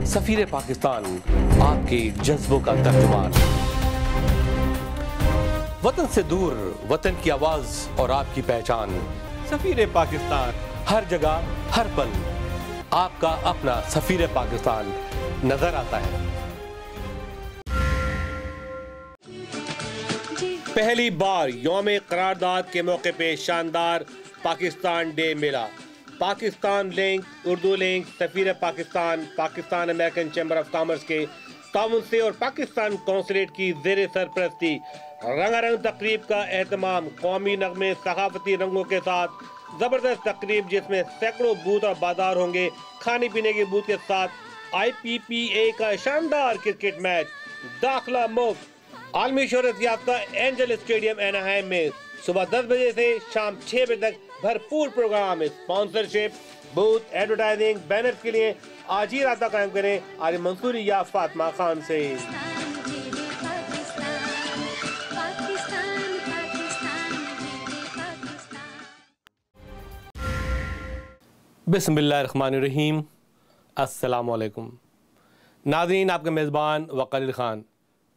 सफीर पाकिस्तान, आपके जज्बों का तर्जुमान। वतन से दूर, वतन की आवाज और आपकी पहचान। सफीर पाकिस्तान, हर जगह हर पल आपका अपना सफीर पाकिस्तान नजर आता है। पहली बार यौम करारदाद के मौके पे शानदार पाकिस्तान डे मिला। Pakistan link, Urdu link, Safeer Pakistan, Pakistan American chamber of commerce के ताउन से और पाकिस्तान कौंसलेट की ज़ेर सरपरस्ती रंगारंग तकरीब का एहतमाम। कौमी नगमे, सकाफती रंगों के साथ ज़बरदस्त तकरीब जिसमें सैकड़ों बूथ और बाजार होंगे। खाने पीने के बूथ के साथ IPPA का शानदार क्रिकेट मैच, दाखिला मुफ्त। आलमी शोहरत याफ्ता एंजल स्टेडियम एनाहाइम में सुबह 10 बजे से शाम 6 बजे तक भरपूर प्रोग्राम है। स्पॉन्सरशिप, बूथ, एडवर्टाइजिंग, बैनर के लिए आज ही राब्ता कायम करें आरिफ मंसूरी या फातिमा खान से। बिस्मिल्लाहिर्रहमानिर्रहीम, अस्सलाम वालेकुम। नाज़रीन, आपका मेज़बान वक़ील ख़ान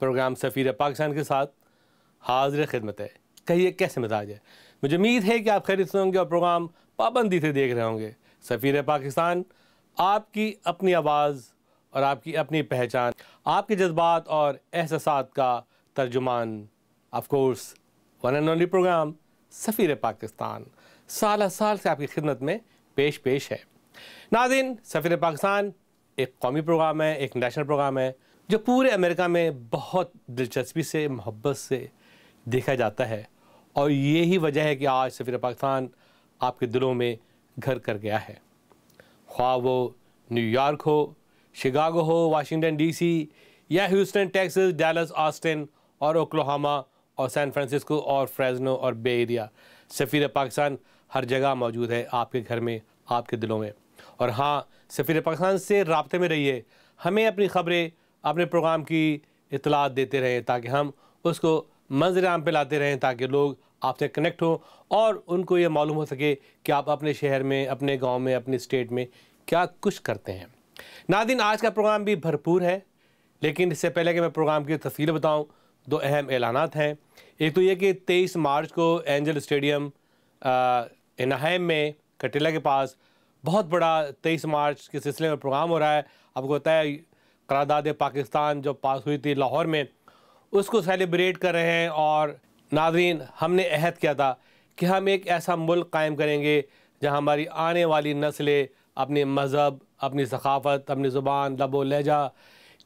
प्रोग्राम सफ़ीर पाकिस्तान के साथ हाज़िर खिदमत है। कहिए कैसे मिजाज है? मुझे उम्मीद है कि आप खैरियत से होंगे और प्रोग्राम पाबंदी से देख रहे होंगे। सफ़ीर पाकिस्तान, आपकी अपनी आवाज़ और आपकी अपनी पहचान, आपके जज्बात और एहसासात का तर्जुमान। Of course one and only program Safeer Pakistan साल साल से आपकी खिदमत में पेश है। नाज़रीन, सफ़ीर पाकिस्तान एक कौमी प्रोग्राम है, एक नेशनल प्रोग्राम है जो पूरे अमेरिका में बहुत दिलचस्पी से, मोहब्बत से देखा जाता है। और यही वजह है कि आज सफ़ीर पाकिस्तान आपके दिलों में घर कर गया है। ख्वाह वो न्यूयॉर्क हो, शिकागो हो, वाशिंगटन DC या ह्यूस्टन, टेक्सास, डैलस, ऑस्टिन और ओक्लाहोमा और सैन फ्रांसिस्को और फ्रेज़नो और बे एरिया, सफ़ीर पाकिस्तान हर जगह मौजूद है आपके घर में, आपके दिलों में। और हाँ, सफ़ीर पाकिस्तान से राब्ते में रहिए, हमें अपनी ख़बरें, अपने प्रोग्राम की इत्तलात देते रहें ताकि हम उसको मंज़र आम पे लाते रहें, ताकि लोग आपसे कनेक्ट हों और उनको ये मालूम हो सके कि आप अपने शहर में, अपने गांव में, अपनी स्टेट में क्या कुछ करते हैं। नाज़रीन, आज का प्रोग्राम भी भरपूर है, लेकिन इससे पहले कि मैं प्रोग्राम की तफसील बताऊं, दो अहम ऐलानात हैं। एक तो ये कि 23 मार्च को एंजल स्टेडियम एनाहाइम में कटेला के पास बहुत बड़ा 23 मार्च के सिलसिले में प्रोग्राम हो रहा है। आपको पता है करारदाद पाकिस्तान जो पास हुई थी लाहौर में, उसको सेलिब्रेट कर रहे हैं। और नाज़रीन, हमने अहद किया था कि हम एक ऐसा मुल्क कायम करेंगे जहां हमारी आने वाली नस्लें अपने मज़हब, अपनी सकाफ़त, अपनी ज़ुबान, लबो लहजा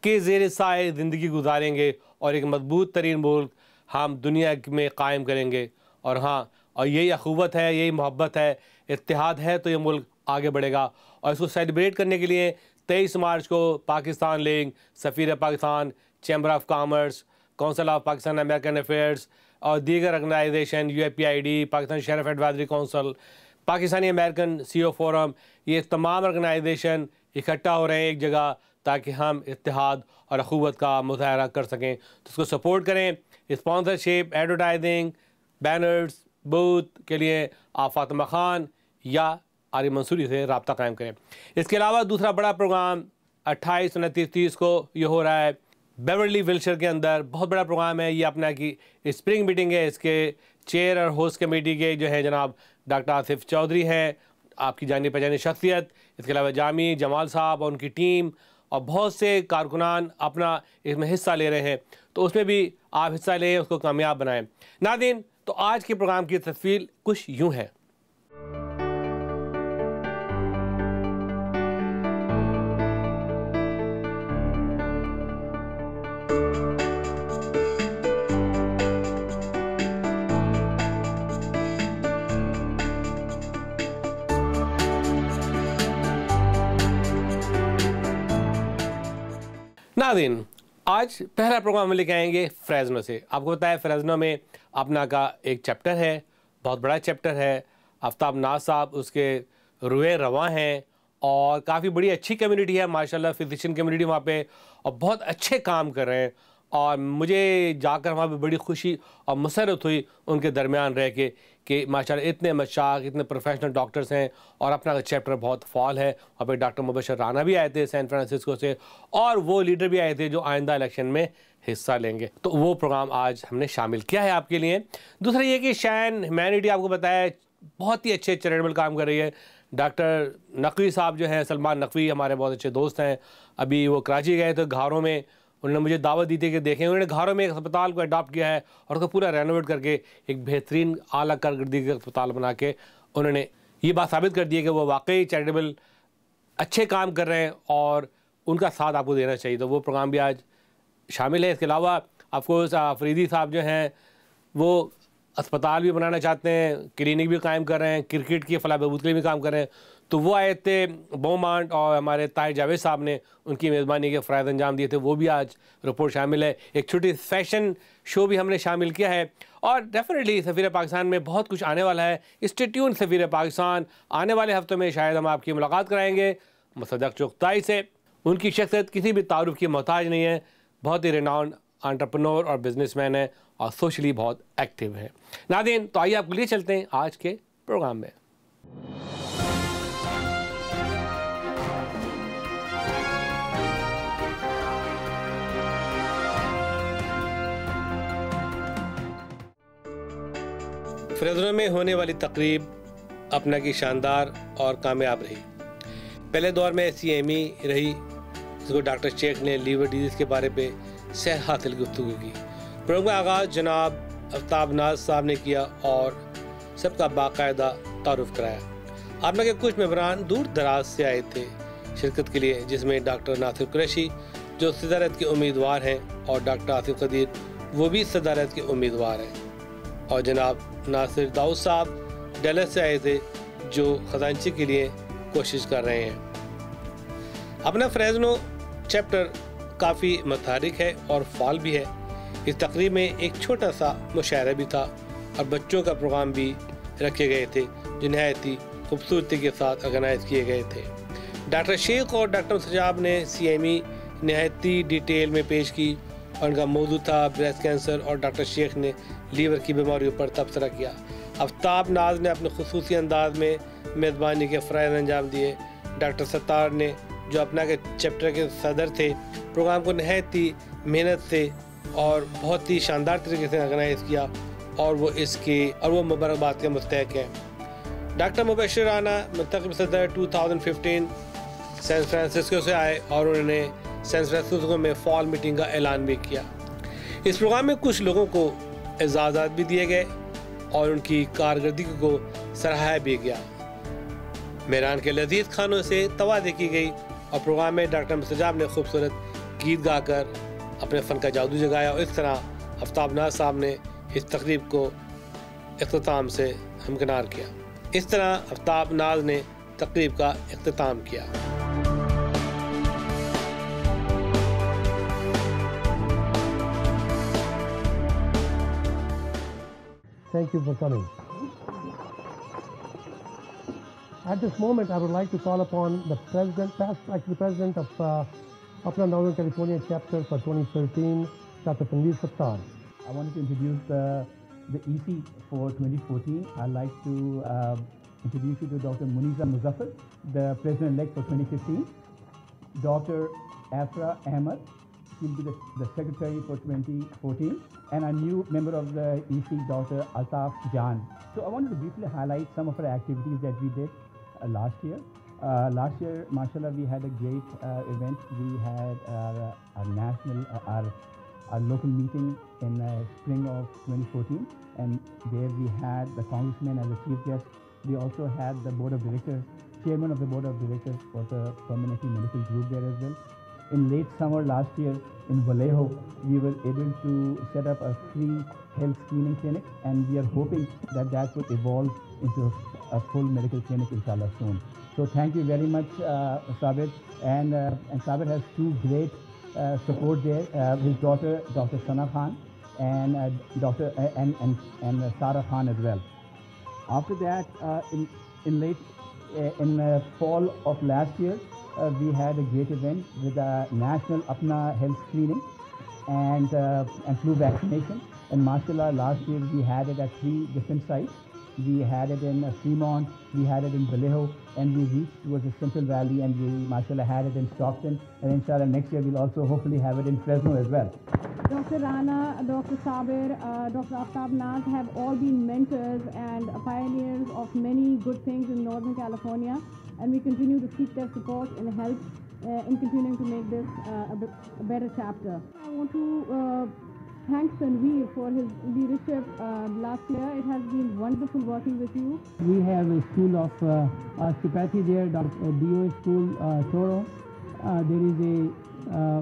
के ज़ेर साए ज़िंदगी गुजारेंगे और एक मजबूत तरीन मुल्क हम दुनिया में कायम करेंगे। और हाँ, और यही अखुवत है, यही मोहब्बत है, इत्तेहाद है, तो ये मुल्क आगे बढ़ेगा। और इसको सेलिब्रेट करने के लिए 23 मार्च को Pakistan link, Safeer Pakistan, chamber of commerce, council of Pakistan American affairs और दीगर organization, UAPID, Pakistan sheriff advisory council, Pakistani American CO forum, ये तमाम ऑर्गेनाइजेशन इकट्ठा हो रहे हैं एक जगह ताकि हम इत्तेहाद और अखुवत का मुज़ाहरा कर सकें। तो इसको सपोर्ट करें। स्पॉन्सरशिप, एडवर्टाइजिंग, बैनर्स, बूथ के लिए आप फातिमा खान या आरिफ मंसूरी से रब्ता कायम करें। इसके अलावा दूसरा बड़ा प्रोग्राम 28, 29, 30 को ये हो रहा है बेवर्ली विल्शर के अंदर। बहुत बड़ा प्रोग्राम है ये, अपना की स्प्रिंग मीटिंग है। इसके चेयर और होस्ट कमेटी के जो है जनाब डॉक्टर आसिफ चौधरी हैं, आपकी जानी पहचानी शख्सियत। इसके अलावा जामी जमाल साहब और उनकी टीम और बहुत से कारकुनान अपना इसमें हिस्सा ले रहे हैं। तो उसमें भी आप हिस्सा लें, उसको कामयाब बनाएं। नाज़रीन, तो आज के प्रोग्राम की तस्वीर कुछ यूँ है। नाज़रीन, आज पहला प्रोग्राम हम लेके आएंगे फ्रेज़नो से। आपको पता है फ्रेज़नो में अपना का एक चैप्टर है, बहुत बड़ा चैप्टर है। आफ्ताब नाज साहब उसके रुए रवां हैं और काफ़ी बड़ी अच्छी कम्युनिटी है माशाल्लाह, फिजिशियन कम्युनिटी वहाँ पे, और बहुत अच्छे काम कर रहे हैं। اور مجھے جا کر وہاں پہ بڑی خوشی اور مسرت ہوئی ان کے درمیان رہ کے کہ ماشاءاللہ اتنے مشاق اتنے پروفیشنل ڈاکٹرز ہیں اور اپنا چیپٹر بہت فعال ہے. اور پھر ڈاکٹر مبشر رانا بھی آئے تھے سین فرانسسکو سے, اور وہ لیڈر بھی آئے تھے جو آئندہ الیکشن میں حصہ لیں گے. تو وہ پروگرام آج ہم نے شامل کیا ہے آپ کے لیے. دوسرا یہ کہ شین ہیومینٹی آپ کو بتایا بہت ہی اچھے چیریٹیبل کام کر رہی ہے. ڈاکٹر نقوی صاحب جو ہیں, سلمان نقوی ہمارے بہت اچھے دوست ہیں, ابھی وہ کراچی گئے تو گھاروں میں انہوں نے مجھے دعوت دی تھی کہ دیکھیں. انہوں نے گھاروں میں ایک اسپتال کو اڈاپٹ کیا ہے اور اس کو پورا رینوویٹ کر کے ایک بہترین اعلیٰ کارکردگی کا اسپتال بنا کے انہوں نے یہ بات ثابت کر دی ہے کہ وہ واقعی چیریٹیبل اچھے کام کر رہے ہیں اور ان کا ساتھ آپ کو دینا چاہیے. تو وہ پروگرام بھی آج شامل ہے. اس کے علاوہ آف کورس فریدی صاحب جو ہیں وہ اسپتال بھی بنانا چاہتے ہیں, کلینک بھی قائم کر رہے ہیں, کرکٹ کی فلاح بہبود کے لیے بھی کام کر رہے ہیں. تو وہ آئے تھے بومانٹ اور ہمارے طاہر جاوید صاحب نے ان کی میزبانی کے فرائض انجام دیے تھے, وہ بھی آج رپورٹ شامل ہے. ایک چھوٹی فیشن شو بھی ہم نے شامل کیا ہے. اور ڈیفینیٹلی سفیر پاکستان میں بہت کچھ آنے والا ہے. اسٹے ٹیون سفیر پاکستان. آنے والے ہفتوں میں شاید ہم آپ کی ملاقات کرائیں گے مصدق چغتائی سے. ان کی شخصیت کسی بھی تعارف کی محتاج نہیں ہے, بہت ہی ریناؤنڈ انٹرپرنور اور بزنس مین ہے اور سوشلی بہت ایکٹیو ہے. ناظرین, تو آئیے آپ کے لیے چلتے ہیں آج کے پروگرام میں. فریزنو میں ہونے والی تقریب اپنا کی شاندار اور کامیاب رہی. پہلے دور میں ایسی اہمی رہی جس کو ڈاکٹر شیخ نے لیور ڈیزیز کے بارے پہ صحت حاصل گفتگو کی. پروگرام کا آغاز جناب آفتاب ناز صاحب نے کیا اور سب کا باقاعدہ تعارف کرایا. آپ میں کے کچھ ممبران دور دراز سے آئے تھے شرکت کے لیے, جس میں ڈاکٹر ناصر قریشی جو صدارت کے امیدوار ہیں اور ڈاکٹر آصف قدیر وہ بھی صدارت کے امیدوار ہیں, اور جناب ناصر داؤد صاحب ڈیلس سے آئے تھے جو خزانچی کے لیے کوشش کر رہے ہیں. اپنا فریزنو چیپٹر کافی متحرک ہے اور فعال بھی ہے. اس تقریب میں ایک چھوٹا سا مشاعرہ بھی تھا اور بچوں کا پروگرام بھی رکھے گئے تھے جو نہایت ہی خوبصورتی کے ساتھ آرگنائز کیے گئے تھے. ڈاکٹر شیخ اور ڈاکٹر سجاب نے CME نہایت ہی ڈیٹیل میں پیش کی اور ان کا موضوع تھا بریسٹ کینسر, اور ڈاکٹر شیخ نے لیور کی بیماریوں پر تبصرہ کیا. آفتاب ناز نے اپنے خصوصی انداز میں میزبانی کے فرائض انجام دیے. ڈاکٹر ستار نے جو اپنا کے چیپٹر کے صدر تھے پروگرام کو نہایت ہی محنت سے اور بہت ہی شاندار طریقے سے آرگنائز کیا, اور وہ مبارکباد کے مستحق ہیں. ڈاکٹر مبشر رانا منتخب صدر 2015 سین فرانسسکو سے آئے اور انہوں نے سین فرانسسکو میں فال میٹنگ کا اعلان بھی کیا. اس پروگرام میں کچھ لوگوں کو اعزازات بھی دیے گئے اور ان کی کارکردگی کو سراہا بھی گیا. میران کے لذیذ کھانوں سے توازی کی گئی اور پروگرام میں ڈاکٹر مستجاب نے خوبصورت گیت گا کر اپنے فن کا جادو جگایا, اور اس طرح آفتاب ناز صاحب نے اس تقریب کو اختتام سے ہمکنار کیا. اس طرح آفتاب ناز نے تقریب کا اختتام کیا. Thank you for coming. At this moment, I would like to call upon the president of Upper Northern California chapter for 2013, Dr. Tanveer Sattar. I wanted to introduce the EC for 2014. I'd like to introduce you to Dr. Muniza Muzaffar, the president-elect for 2015. Dr. Afra Ahmed, she'll be the secretary for 2014. And a new member of the EC, Dr. Altaf Jan. So I wanted to briefly highlight some of our activities that we did last year. Last year, mashallah, we had a great event. We had our local meeting in spring of 2014, and there we had the congressman as a chief guest. We also had the board of directors, chairman of the board of directors for the Permanente Medical Group there as well. In late summer last year in Vallejo, we were able to set up a free health screening clinic, and we are hoping that would evolve into a full medical clinic inshallah soon. So thank you very much, Sabir. And Sabir has two great support there, his daughter, Dr. Sana Khan, and Sarah Khan as well. After that, in fall of last year, we had a great event with a national Apna health screening, and flu vaccination. And mashallah, last year we had it at 3 different sites. We had it in Fremont, we had it in Vallejo, and we reached towards the Central Valley, and we, mashallah, had it in Stockton. And inshallah, next year we'll also hopefully have it in Fresno as well. Dr. Rana, Dr. Sabir, Dr. Aftab Naz have all been mentors and pioneers of many good things in Northern California, and we continue to seek their support and help in continuing to make this a better chapter. I want to thank Tanveer for his leadership last year. It has been wonderful working with you. We have a school of osteopathy there, DOA School, Toro. There is a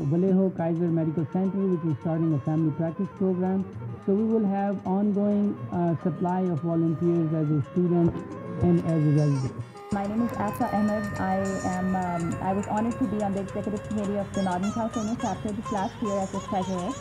Vallejo Kaiser Medical Center, which is starting a family practice program. So we will have ongoing supply of volunteers as a student and as a resident. My name is Asa Ahmed. I was honored to be on the executive committee of the Northern California chapter this last year as a treasurer.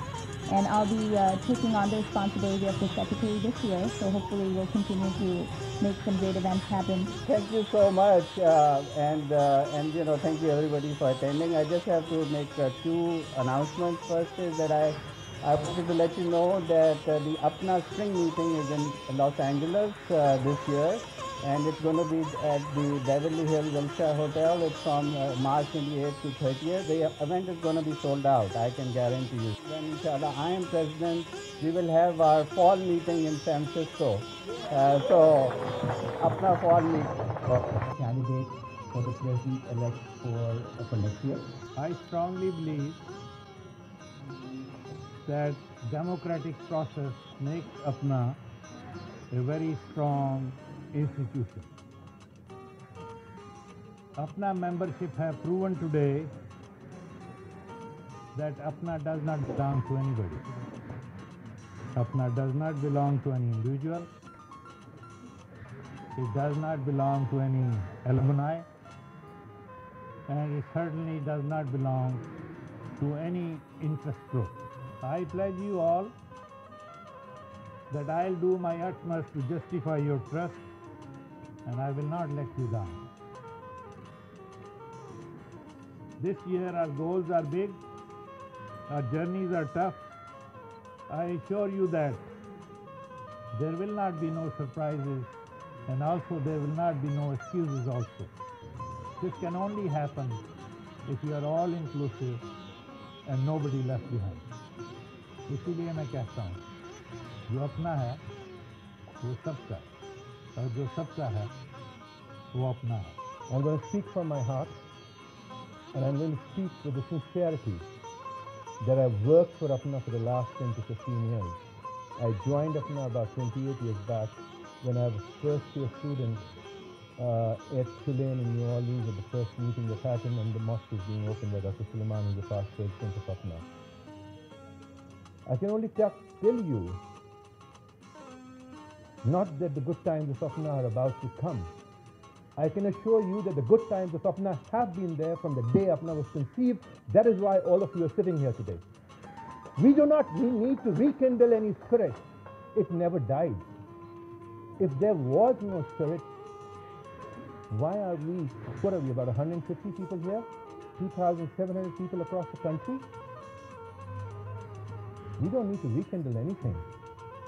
And I'll be taking on the responsibility of the secretary this year, so hopefully we'll continue to make some great events happen. Thank you so much, and thank you everybody for attending. I just have to make 2 announcements. First is that I wanted to let you know that the Apna Spring Meeting is in Los Angeles this year, and it's going to be at the Beverly Hills Wilshire Hotel. It's from March 28th to 30th. The event is going to be sold out, I can guarantee you. When inshallah I am president, we will have our fall meeting in San Francisco. So, Apna fall meeting. Candidate for the president-elect for next year. I strongly believe that democratic process makes Apna a very strong institution. Apna membership have proven today that Apna does not belong to anybody. Apna does not belong to any individual. It does not belong to any alumni. And it certainly does not belong to any interest group. I pledge you all that I'll do my utmost to justify your trust, and I will not let you down. This year our goals are big, our journeys are tough. I assure you that there will not be no surprises, and also there will not be no excuses also. This can only happen if you are all inclusive and nobody left behind. इसीलिए मैं कहता हूँ जो अपना है वो सबका है और जो सबका है वो अपना है. I'm going to speak from my heart, and I'm going to speak with the sincerity that I've worked for Apna for the last 10 to 15 years. I joined Apna about 28 years back when I was first-year student at Tulane in New Orleans at the first meeting that happened, and the mosque was being opened by Dr. Suleiman, who was the past president of Apna. I can only tell you, not that the good times of Apna are about to come. I can assure you that the good times of Apna have been there from the day Apna was conceived. That is why all of you are sitting here today. We need to rekindle any spirit. It never died. If there was no spirit, why are we, what are we, about 150 people here? 2,700 people across the country? We don't need to rekindle anything.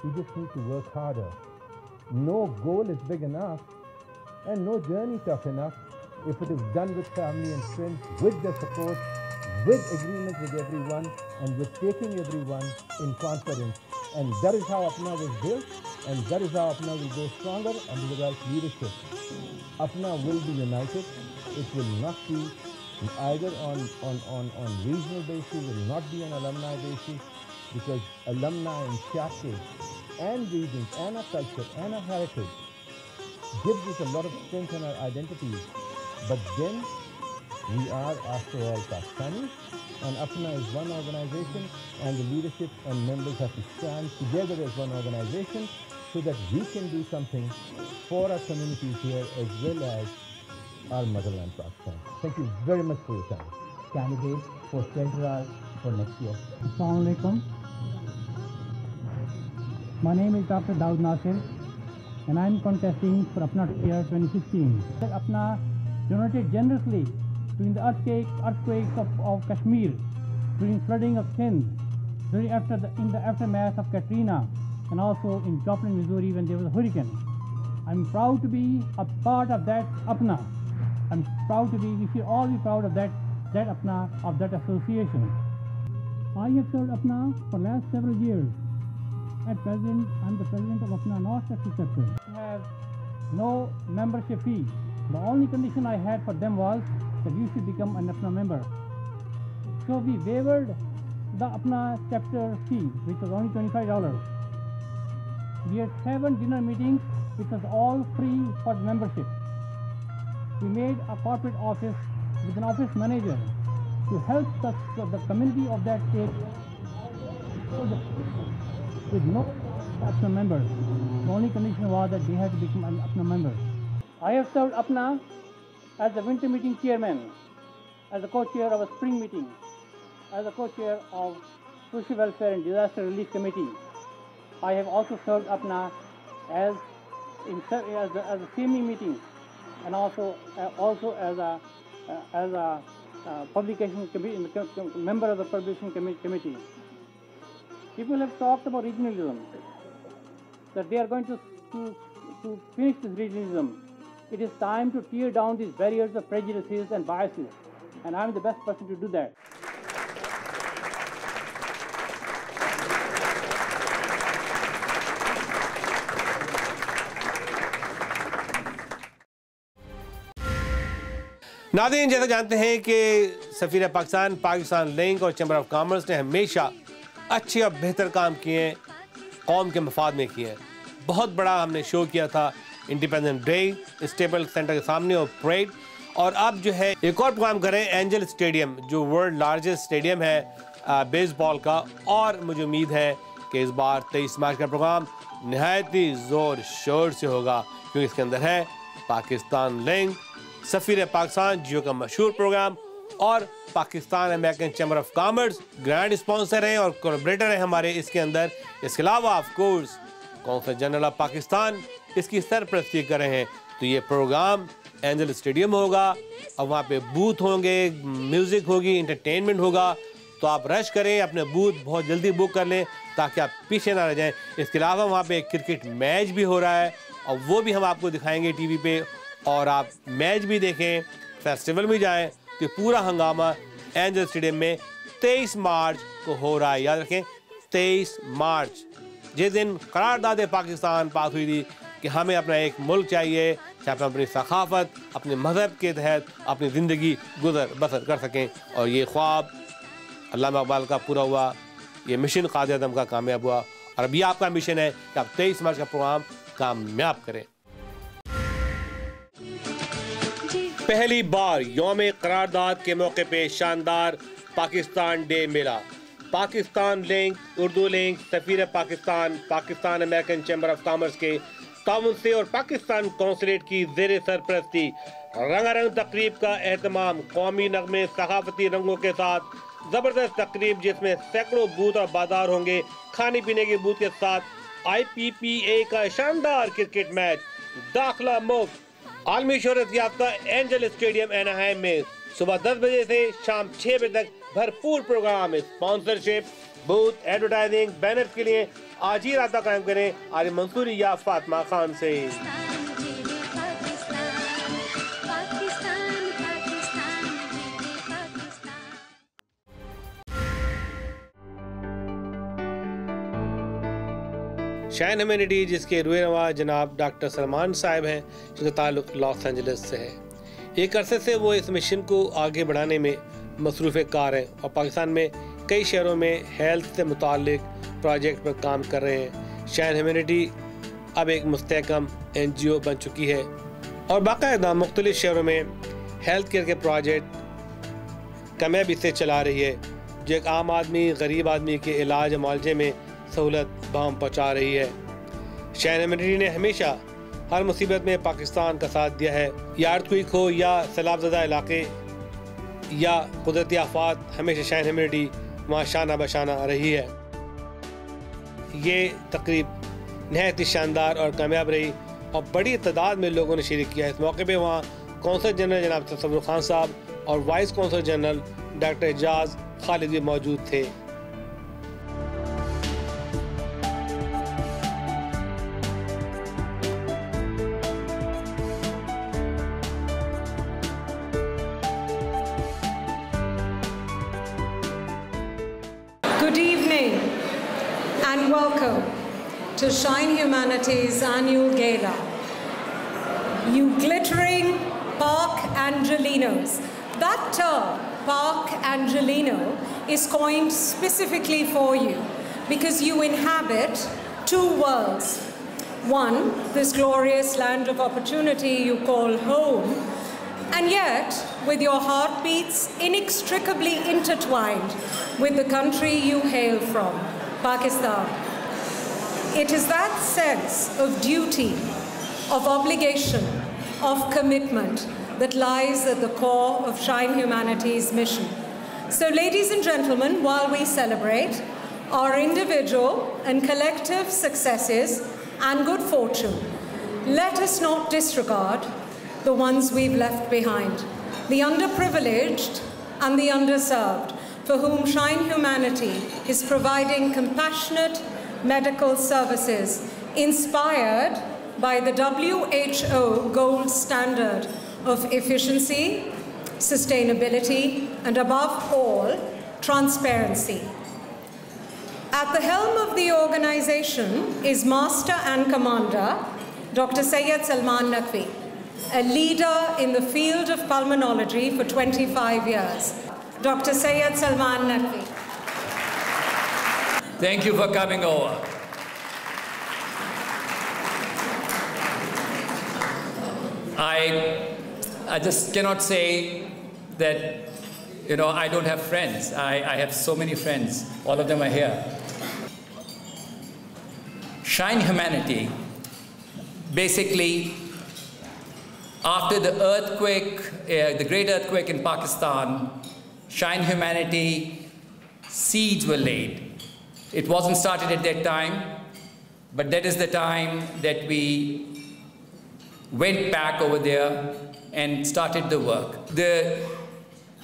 We just need to work harder. No goal is big enough and no journey tough enough if it is done with family and friends, with their support, with agreement with everyone, and with taking everyone in confidence. And that is how Apna was built, and that is how Apna will go stronger under the right leadership. Apna will be united. It will not be either on regional basis, it will not be on alumni basis, because alumni and chapters and regions and our culture and our heritage gives us a lot of strength in our identities. But then we are, after all, Pakistanis, and Apna is one organization, and the leadership and members have to stand together as one organization so that we can do something for our communities here as well as our motherland, Pakistan. Thank you very much for your time. Candidate for treasurer for next year. Assalamu alaikum. My name is Dr. Daud Nasir, and I am contesting for Apna year 2016. Apna donated generously during the earthquakes of Kashmir, during flooding of Sindh, in the aftermath of Katrina, and also in Joplin, Missouri, when there was a hurricane. I'm proud to be a part of that APNA. I'm proud to be, we should all be proud of that APNA, of that association. I have served APNA for last several years. At present, I'm the president of APNA North Texas chapter. I have no membership fee. The only condition I had for them was that you should become an APNA member. So we waived the APNA chapter fee, which was only $25. We had 7 dinner meetings, which was all free for the membership. We made a corporate office with an office manager to help the community of that state with no APNA members. The only condition was that they had to become an APNA member. I have served APNA as the winter meeting chairman, as the co-chair of a spring meeting, as the co-chair of Social Welfare and Disaster Relief Committee. I have also served APNA as a CME meeting, and also as a publication committee, member of the publication committee. People have talked about regionalism, that they are going to finish this regionalism. It is time to tear down these barriers of prejudices and biases, and I am the best person to do that. नाज़रीन, जैसा जानते हैं कि सफ़ीर Pakistan, Pakistan link और chamber of commerce ने हमेशा अच्छे और बेहतर काम किए हैं, कौम के मफाद में किए हैं। बहुत बड़ा हमने शो किया था इंडिपेंडेंस डे स्टेपल सेंटर के सामने और परेड, और अब जो है एक और प्रोग्राम करें एंजल स्टेडियम, जो वर्ल्ड लार्जेस्ट स्टेडियम है बेसबॉल का, और मुझे उम्मीद है कि इस बार 23 मार्च का प्रोग्राम नहायत ही ज़ोर शोर से होगा, क्योंकि इसके अंदर है पाकिस्तान लिंक, सफ़ीर पाकिस्तान जियो का मशहूर प्रोग्राम, और Pakistan American chamber of commerce grand sponsor हैं और कोलैबोरेटर हैं हमारे इसके अंदर। इसके अलावा of course consul general of Pakistan इसकी सरपरस्ती कर रहे हैं। तो ये प्रोग्राम एंजल स्टेडियम होगा और वहाँ पे बूथ होंगे, म्यूज़िक होगी, इंटरटेनमेंट होगा। तो आप रश करें, अपने बूथ बहुत जल्दी बुक कर लें ताकि आप पीछे ना रह जाएं। इसके अलावा वहाँ पे एक क्रिकेट मैच भी हो रहा है और वो भी हम आपको दिखाएंगे टीवी पे, और आप मैच भी देखें, फेस्टिवल में जाएं। तो पूरा हंगामा एंजल स्टेडियम में 23 मार्च को हो रहा है। याद रखें 23 मार्च, जिस दिन करारदाद पाकिस्तान पास हुई थी कि हमें अपना एक मुल्क चाहिए जहाँ पर अपनी सखाफत, अपने मज़हब के तहत अपनी ज़िंदगी गुजर बसर कर सकें, और ये ख्वाब अल्लामा इकबाल का पूरा हुआ, ये मिशन क़ायद आज़म का कामयाब हुआ, और अभी आपका मिशन है कि आप 23 मार्च का प्रोग्राम कामयाब करें। पहली बार यौम करारदाद के मौके पे शानदार पाकिस्तान डे मेला, Pakistan link, Urdu link, Safeer Pakistan, Pakistan American chamber of commerce के ताउन से और पाकिस्तान कौंसलेट की ज़ेर सरपरस्ती रंगारंग तकरीब का एहतमाम, कौमी नगमे सकाफती रंगों के साथ ज़बरदस्त तकरीब जिसमें सैकड़ों बूथ और बाजार होंगे, खाने पीने के बूथ के साथ IPPA का शानदार क्रिकेट मैच, दाखिला मुफ्त, आलमी शोहरत याफ्ता एंजल स्टेडियम एनाहाइम में सुबह 10 बजे से शाम 6 बजे तक भरपूर programme. Sponsorship, booth, advertising, banner के लिए आज ही राब्ता कायम करें आली मंसूरी या फातिमा खान से। शाइन ह्यूमैनिटी जिसके रुएरवा जनाब डॉक्टर सलमान साहब हैं, जिनका ताल्लुक़ लॉस एंजलिस से है। एक अरसे से वो इस मिशन को आगे बढ़ाने में मसरूफ़ कार हैं और पाकिस्तान में कई शहरों में हेल्थ से मुताल्लिक प्रोजेक्ट पर काम कर रहे हैं। शाइन ह्यूमैनिटी अब एक मुस्तहकम NGO बन चुकी है और बाकायदा मुख्तलिफ शहरों में हेल्थ केयर के प्रोजेक्ट कामयाबी से चला रही है, जो एक आम आदमी, गरीब आदमी के इलाज मुआवजे में सहूलत बहम पहुँचा रही है। शाइन ह्यूमैनिटी ने हमेशा हर मुसीबत में पाकिस्तान का साथ दिया है, या अर्थक्वेक हो या सैलाबज़दा इलाके या कुदरती आफात, हमेशा शाइन ह्यूमैनिटी वहाँ शाना बशाना रही है। ये तकरीब नहायत ही शानदार और कामयाब रही और बड़ी तादाद में लोगों ने शरीक किया। इस मौके पे वहाँ कौंसल जनरल जनाब तसव्वुर खान साहब और vice consul general doctor Ejaz Khalid भी मौजूद थे। and welcome to Shine Humanity's annual gala. You glittering Park Angelinos. That term, Park Angelino, is coined specifically for you because you inhabit two worlds. One, this glorious land of opportunity you call home, and yet with your heartbeats inextricably intertwined with the country you hail from, Pakistan. It is that sense of duty, of obligation, of commitment that lies at the core of Shine Humanity's mission. So, ladies and gentlemen, while we celebrate our individual and collective successes and good fortune, let us not disregard the ones we've left behind, the underprivileged and the underserved, for whom Shine Humanity is providing compassionate medical services inspired by the WHO gold standard of efficiency, sustainability, and above all, transparency. At the helm of the organization is Master and Commander Dr. Syed Salman Naqvi, a leader in the field of pulmonology for 25 years. Dr. Syed Salman Naqvi. Thank you for coming over. I just cannot say that, you know, I don't have friends. I have so many friends. All of them are here. Shine Humanity, basically, after the earthquake, the great earthquake in Pakistan, Shine Humanity seeds were laid. It wasn't started at that time, but that is the time that we went back over there and started the work. The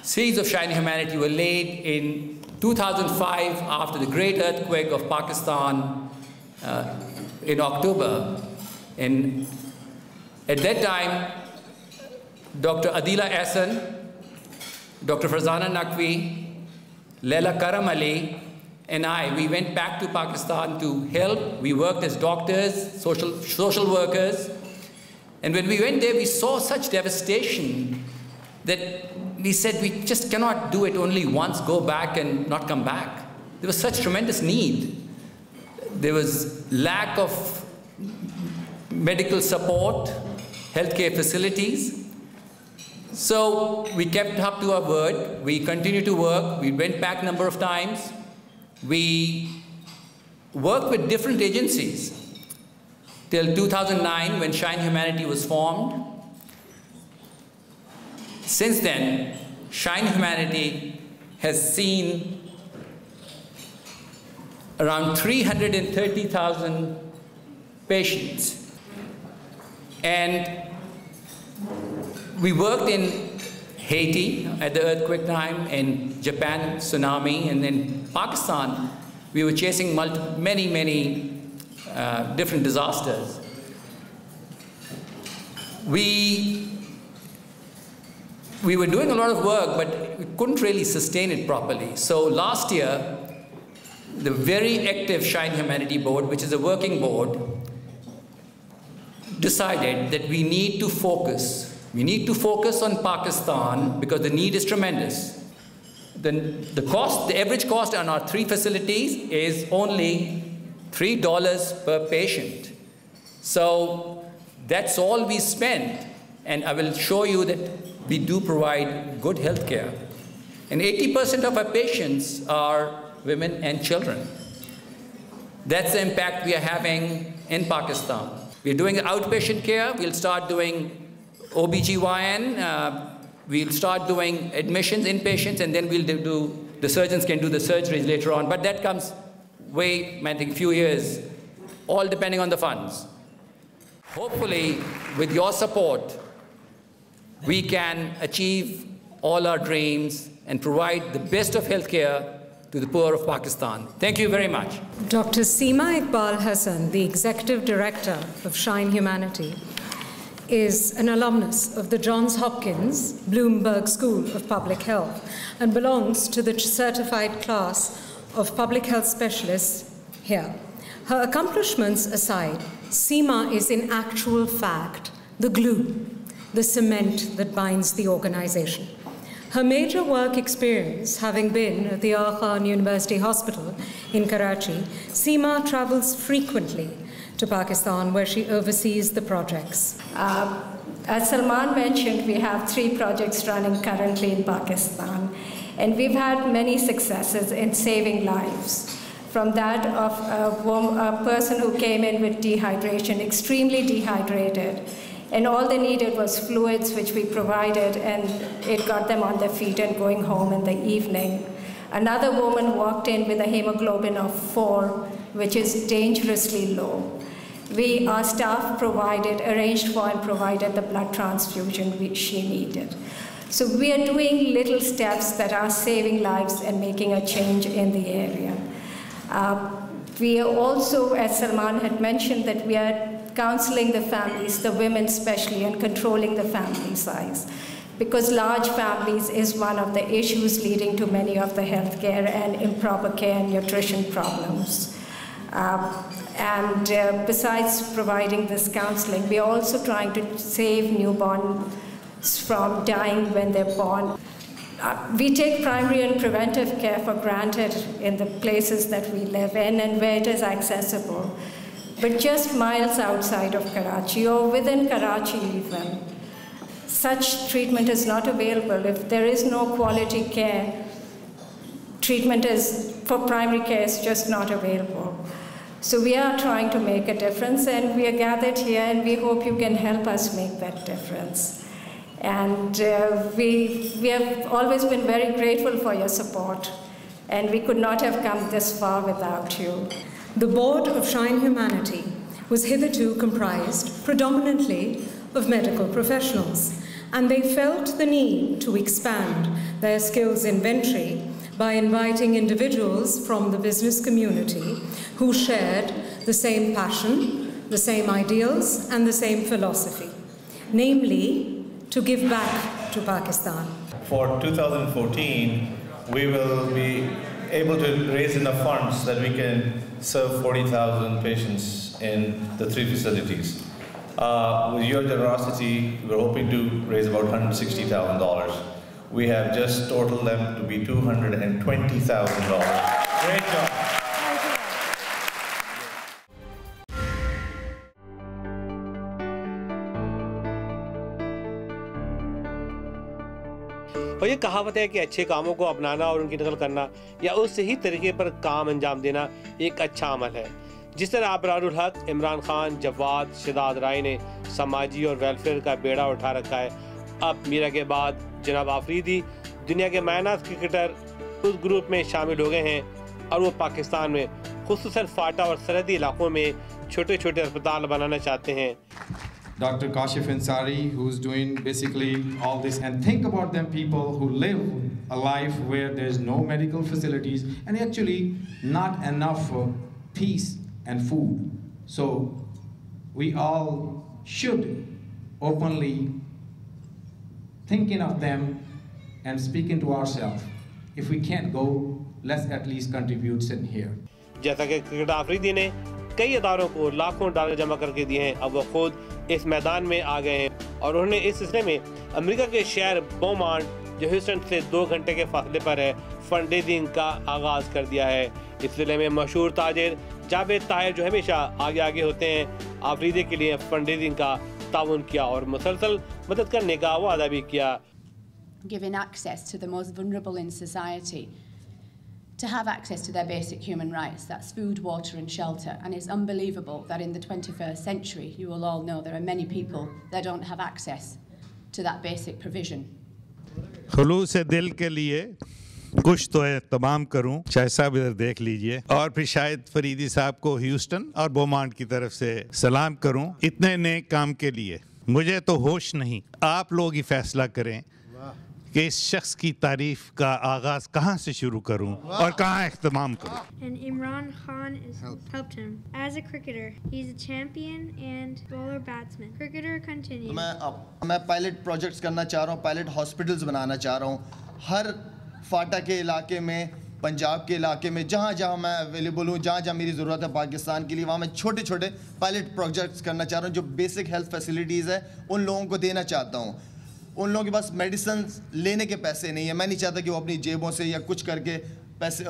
seeds of Shine Humanity were laid in 2005 after the great earthquake of Pakistan in October. And at that time, Dr. Adila Ahsan, Dr. Farzana Naqvi, Laila Karam Ali, and we went back to Pakistan to help. We worked as doctors, social workers. And when we went there, we saw such devastation that we said we just cannot do it only once, go back and not come back. There was such tremendous need. There was lack of medical support, healthcare facilities. So we kept up to our word. We continued to work. We went back a number of times. We worked with different agencies till 2009 when Shine Humanity was formed. Since then, Shine Humanity has seen around 330,000 patients. And we worked in Haiti at the earthquake time, in Japan, tsunami, and in Pakistan, we were chasing many different disasters. We were doing a lot of work, but we couldn't really sustain it properly. So last year, the very active Shine Humanity Board, which is a working board, decided that we need to focus. We need to focus on Pakistan because the need is tremendous. The average cost on our 3 facilities is only $3 per patient. So that's all we spend. And I will show you that we do provide good health care. And 80% of our patients are women and children. That's the impact we are having in Pakistan. We're doing outpatient care. We'll start doing OBGYN. We'll start doing admissions, inpatients, and then the surgeons can do the surgeries later on. But that comes I think, few years, all depending on the funds. Hopefully, with your support, we can achieve all our dreams and provide the best of healthcare to the poor of Pakistan. Thank you very much. Dr. Seema Iqbal Hasan, the Executive Director of Shine Humanity, is an alumnus of the Johns Hopkins Bloomberg School of Public Health and belongs to the certified class of public health specialists here. Her accomplishments aside, Seema is in actual fact the glue, the cement that binds the organization. Her major work experience having been at the Aga Khan University Hospital in Karachi, Seema travels frequently to Pakistan where she oversees the projects. As Salman mentioned, we have 3 projects running currently in Pakistan, and we've had many successes in saving lives. From that of a person who came in with dehydration, extremely dehydrated, and all they needed was fluids, which we provided, and it got them on their feet and going home in the evening. Another woman walked in with a hemoglobin of 4, which is dangerously low. Our staff arranged for and provided the blood transfusion she needed. So we are doing little steps that are saving lives and making a change in the area. We are also, as Salman had mentioned, that we are counseling the families, the women especially, and controlling the family size. Because large families is one of the issues leading to many of the healthcare and improper care and nutrition problems. Besides providing this counseling, we are also trying to save newborns from dying when they're born. We take primary and preventive care for granted in the places that we live in and where it is accessible. But just miles outside of Karachi or within Karachi even, such treatment is not available. If there is no quality care, treatment for primary care is just not available. So we are trying to make a difference, and we are gathered here, and we hope you can help us make that difference. And we have always been very grateful for your support, and we could not have come this far without you. The board of Shine Humanity was hitherto comprised predominantly of medical professionals, and they felt the need to expand their skills inventory by inviting individuals from the business community who shared the same passion, the same ideals, and the same philosophy, namely to give back to Pakistan. For 2014, we will be able to raise enough funds that we can serve 40,000 patients in the 3 facilities. With your generosity, we're hoping to raise about $160,000. We have just totaled them to be $220,000. Great job. اور یہ کہاوت ہے کہ اچھے کاموں کو اپنانا اور ان کی نقل کرنا یا اس صحیح طریقے پر کام انجام دینا ایک اچھا عمل ہے. جس طرح ابرار الحق، عمران خان، جواد، شداد رائے نے سماجی اور ویلفیئر کا بیڑا اٹھا رکھا ہے، اب میرا کے بعد جناب آفریدی دنیا کے معناز کرکٹر اس گروپ میں شامل ہو گئے ہیں، اور وہ پاکستان میں خصوصاً فاٹا اور سرحدی علاقوں میں چھوٹے چھوٹے اسپتال بنانا چاہتے ہیں. Dr. Kashif Ansari, who's doing basically all this, and think about them people who live a life where there's no medical facilities and actually not enough peace and food. So we all should openly thinking of them and speaking to ourselves. If we can't go, let's at least contribute sitting here. جیسا کہ cricket Afridi نے کئی اداروں کو لاکھوں dollar جمع کر کے دیے ہیں، اب وہ خود اس میدان میں آ گئے ہیں، اور انہوں نے اس سلسلے میں امریکہ کے شہر بومانٹ جو ہیوسٹن سے 2 گھنٹے کے فاصلے پر ہے فنڈ ریزنگ کا آغاز کر دیا ہے. اس سلسلے میں مشہور تاجر جاوید طاہر جو ہمیشہ آگے ہوتے ہیں، آفریدی کے لیے فنڈ ریزنگ کا تعاون کیا اور مسلسل مدد کرنے کا وعدہ بھی کیا. Giving access to the most vulnerable in society to have access to their basic human rights. That's food, water and shelter. And it's unbelievable that in the 21st century, you will all know there are many people that don't have access to that basic provision. خلوص دل کے لیے کچھ تو تمام کروں، شاہد صاحب ادھر دیکھ لیجئے، اور پھر شاہد فریدی صاحب کو ہیوسٹن اور بومانٹ کی طرف سے سلام کروں اتنے نیک کام کے لیے. مجھے تو ہوش نہیں، آپ لوگ ہی فیصلہ کریں کہ اس شخص کی تعریف کا آغاز کہاں سے شروع کروں اور کہاں اختتام کروں. And Imran Khan has helped him. As a cricketer, he's a champion and bowler batsman. Cricketer continues. میں پائلٹ پروجیکٹس کرنا چاہ رہا ہوں، پائلٹ ہاسپٹلز بنانا چاہ رہا ہوں. ہر فاٹا کے علاقے میں پنجاب کے علاقے میں جہاں جہاں میں اویلیبل ہوں, جہاں جہاں میری ضرورت ہے پاکستان کے لیے, وہاں میں چھوٹے چھوٹے پائلٹ پروجیکٹس کرنا چاہ رہا ہوں. جو بیسک ہیلتھ فیسلٹیز ہے ان لوگوں کو دینا چاہتا ہوں. ان لوگوں کے پاس میڈیسنز لینے کے پیسے نہیں ہیں, میں نہیں چاہتا کہ وہ اپنی جیبوں سے یا کچھ کر کے پیسے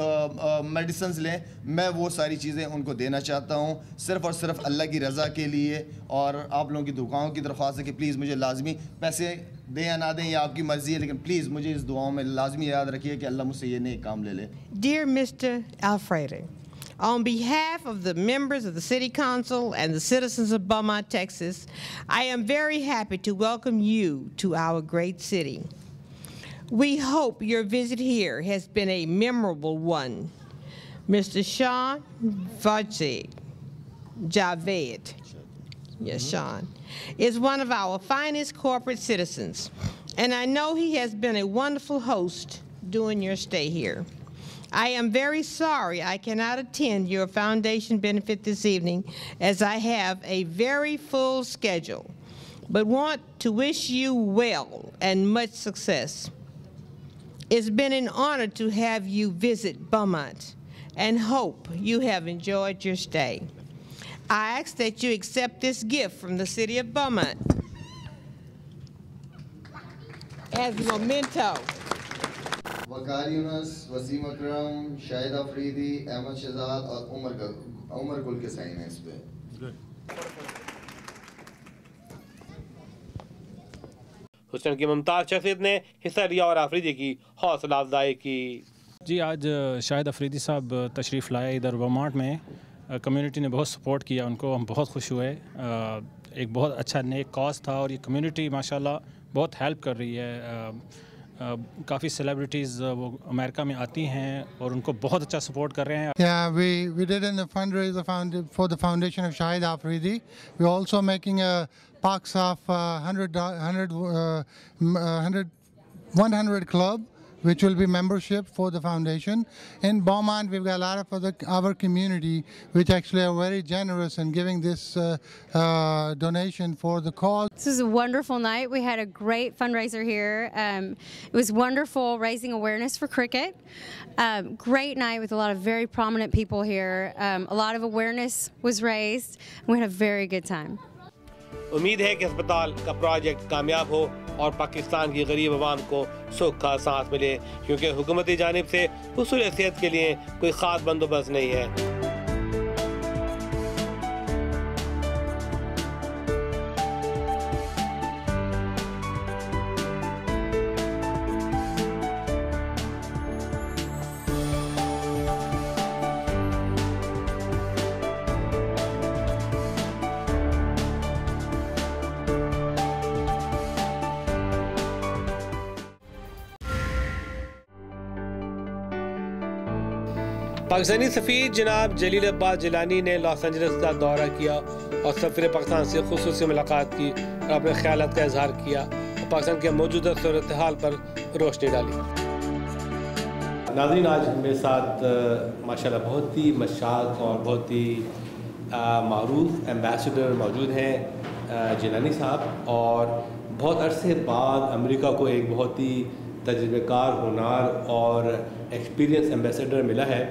میڈیسنز لیں. میں وہ ساری چیزیں ان کو دینا چاہتا ہوں صرف اور صرف اللہ کی رضا کے لیے. اور آپ لوگوں کی دعاؤں کی درخواست ہے کہ پلیز مجھے لازمی پیسے دیں یا نہ دیں, یہ آپ کی مرضی ہے, لیکن پلیز مجھے اس دعاؤں میں لازمی یاد رکھیے کہ اللہ مجھ سے یہ نیک کام لے لے. Dear Mr. Alfredo, on behalf of the members of the City Council and the citizens of Beaumont, Texas, I am very happy to welcome you to our great city. We hope your visit here has been a memorable one. Mr. Sean Javed, yes, Sean, is one of our finest corporate citizens, and I know he has been a wonderful host during your stay here. I am very sorry I cannot attend your foundation benefit this evening, as I have a very full schedule, but want to wish you well and much success. It's been an honor to have you visit Beaumont, and hope you have enjoyed your stay. I ask that you accept this gift from the city of Beaumont as a memento. Waqar Younis, Wasim اکرم, شاہد آفریدی, احمد شہزاد اور عمر گل کے sign ہیں اس پہ. حسن کی ممتاز شخصیت نے حصہ لیا اور آفریدی کی حوصلہ افزائی کی. جی آج شاہد آفریدی صاحب تشریف لائے ادھر وومانٹ میں. کمیونٹی نے بہت سپورٹ کیا ان کو, ہم بہت خوش ہوئے. ایک بہت اچھا نیک کاز تھا اور یہ کمیونٹی ماشاءاللہ بہت ہیلپ کر رہی ہے. کافی سیلیبریٹیز وہ امریکہ میں آتی ہیں اور ان کو بہت اچھا سپورٹ کر رہے ہیں. Yeah, we did a fundraiser for the foundation of Shahid Afridi. We're also making a box of 100 club, which will be membership for the foundation. In Beaumont, we've got a lot of our community, which actually are very generous in giving this donation for the cause. This was a wonderful night. We had a great fundraiser here. It was wonderful raising awareness for cricket. Great night with a lot of very prominent people here. A lot of awareness was raised. We had a very good time. امید ہے کہ اسپتال کا project کامیاب ہو اور پاکستان کی غریب عوام کو سکھ کا سانس ملے, کیونکہ حکومتی جانب سے حصول صحت کے لیے کوئی خاص بندوبست نہیں ہے. پاکستانی سفیر جناب جلیل عباس جیلانی نے لاس اینجلس کا دورہ کیا اور سفیر پاکستان سے خصوصی ملاقات کی اور اپنے خیالات کا اظہار کیا اور پاکستان کے موجودہ صورتحال پر روشنی ڈالی. ناظرین, آج میرے ساتھ ماشاءاللہ بہت ہی مشاق اور بہت ہی معروف ایمبیسڈر موجود ہیں جیلانی صاحب, اور بہت عرصے بعد امریکہ کو ایک بہت ہی تجربہ کار, ہونہار اور ایکسپیرینس ایمبیسڈر ملا ہے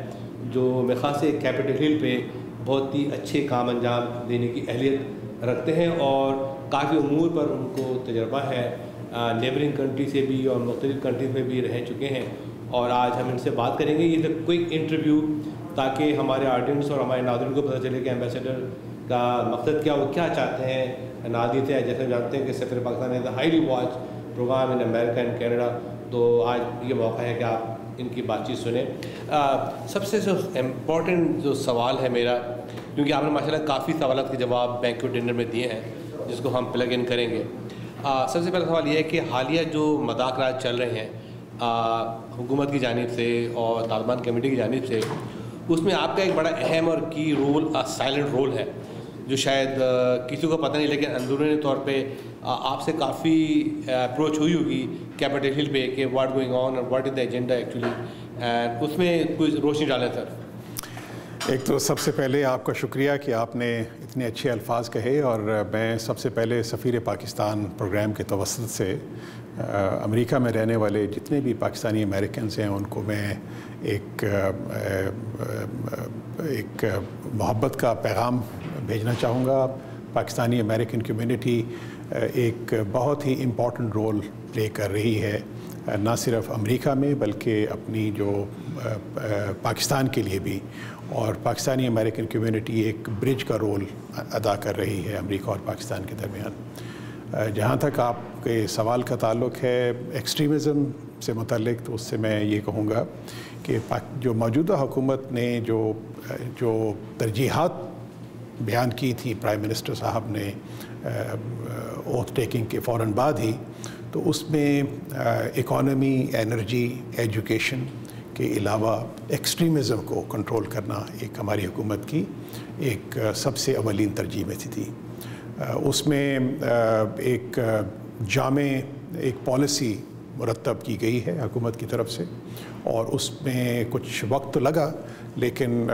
جو میرے خاص سے کیپٹل ہل پہ بہت ہی اچھے کام انجام دینے کی اہلیت رکھتے ہیں اور کافی امور پر ان کو تجربہ ہے. نیبرنگ کنٹری سے بھی اور مختلف کنٹریز میں بھی رہ چکے ہیں, اور آج ہم ان سے بات کریں گے. یہ ایک کوئک انٹرویو تاکہ ہمارے آڈینس اور ہمارے ناظرین کو پتہ چلے کہ ایمبیسڈر کا مقصد کیا, وہ کیا چاہتے ہیں. ناظرین سے جیسے ہم جانتے ہیں کہ Safeer Pakistan is a highly watch program in امریکہ اینڈ کینیڈا, تو آج یہ موقع ہے کہ آپ ان کی بات چیت سنیں. سب سے جو امپورٹنٹ جو سوال ہے میرا, کیونکہ آپ نے ماشاءاللہ کافی سوالات کے جواب بینکویٹ ڈنر میں دیے ہیں جس کو ہم پلگ ان کریں گے. سب سے پہلا سوال یہ ہے کہ حالیہ جو مذاکرات چل رہے ہیں حکومت کی جانب سے اور طالبان کمیٹی کی جانب سے, اس میں آپ کا ایک بڑا اہم اور کی رول سائلنٹ رول ہے جو شاید کسی کو پتہ نہیں, لیکن اندرونی طور پہ آپ سے کافی اپروچ ہوئی ہوگی کیپٹل ہل پہ کہ واٹ گوئنگ آن اور what is the agenda actually, and اس میں کوئی روشنی ڈالیں سر. ایک تو سب سے پہلے آپ کا شکریہ کہ آپ نے اتنے اچھے الفاظ کہے, اور میں سب سے پہلے سفیر پاکستان پروگرام کے توسط سے امریکہ میں رہنے والے جتنے بھی پاکستانی امریکنز ہیں ان کو میں ایک محبت کا پیغام بھیجنا چاہوں گا. پاکستانی امریکن کمیونٹی ایک بہت ہی امپورٹنٹ رول پلے کر رہی ہے, نہ صرف امریکہ میں بلکہ اپنی جو پاکستان کے لیے بھی, اور پاکستانی امریکن کمیونٹی ایک برج کا رول ادا کر رہی ہے امریکہ اور پاکستان کے درمیان. جہاں تک آپ کے سوال کا تعلق ہے ایکسٹریمزم سے متعلق, تو اس سے میں یہ کہوں گا کہ جو موجودہ حکومت نے جو ترجیحات بیان کی تھی پرائم منسٹر صاحب نے اوتھ ٹیکنگ کے فوراً بعد ہی, تو اس میں اکانومی, انرجی, ایجوکیشن کے علاوہ ایکسٹریمزم کو کنٹرول کرنا ایک ہماری حکومت کی ایک سب سے اولین ترجیح میں تھی. اس میں ایک جامع ایک پالیسی مرتب کی گئی ہے حکومت کی طرف سے, اور اس میں کچھ وقت تو لگا, لیکن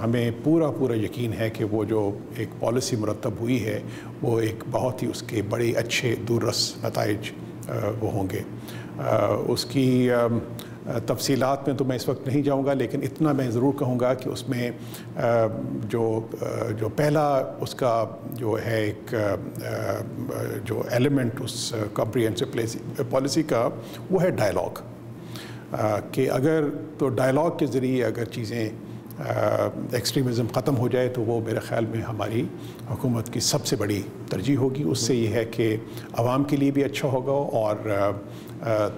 ہمیں پورا یقین ہے کہ وہ جو ایک پالیسی مرتب ہوئی ہے وہ ایک بہت ہی اس کے بڑے اچھے دوررس نتائج وہ ہوں گے. اس کی تفصیلات میں تو میں اس وقت نہیں جاؤں گا, لیکن اتنا میں ضرور کہوں گا کہ اس میں جو پہلا اس کا جو ہے ایک جو ایلیمنٹ اس کمپریہنسو پالیسی کا وہ ہے ڈائلاگ, کہ اگر تو ڈائلاگ کے ذریعے اگر چیزیں ایکسٹریمزم ختم ہو جائے تو وہ میرے خیال میں ہماری حکومت کی سب سے بڑی ترجیح ہوگی. اس سے یہ ہے کہ عوام کے لیے بھی اچھا ہوگا اور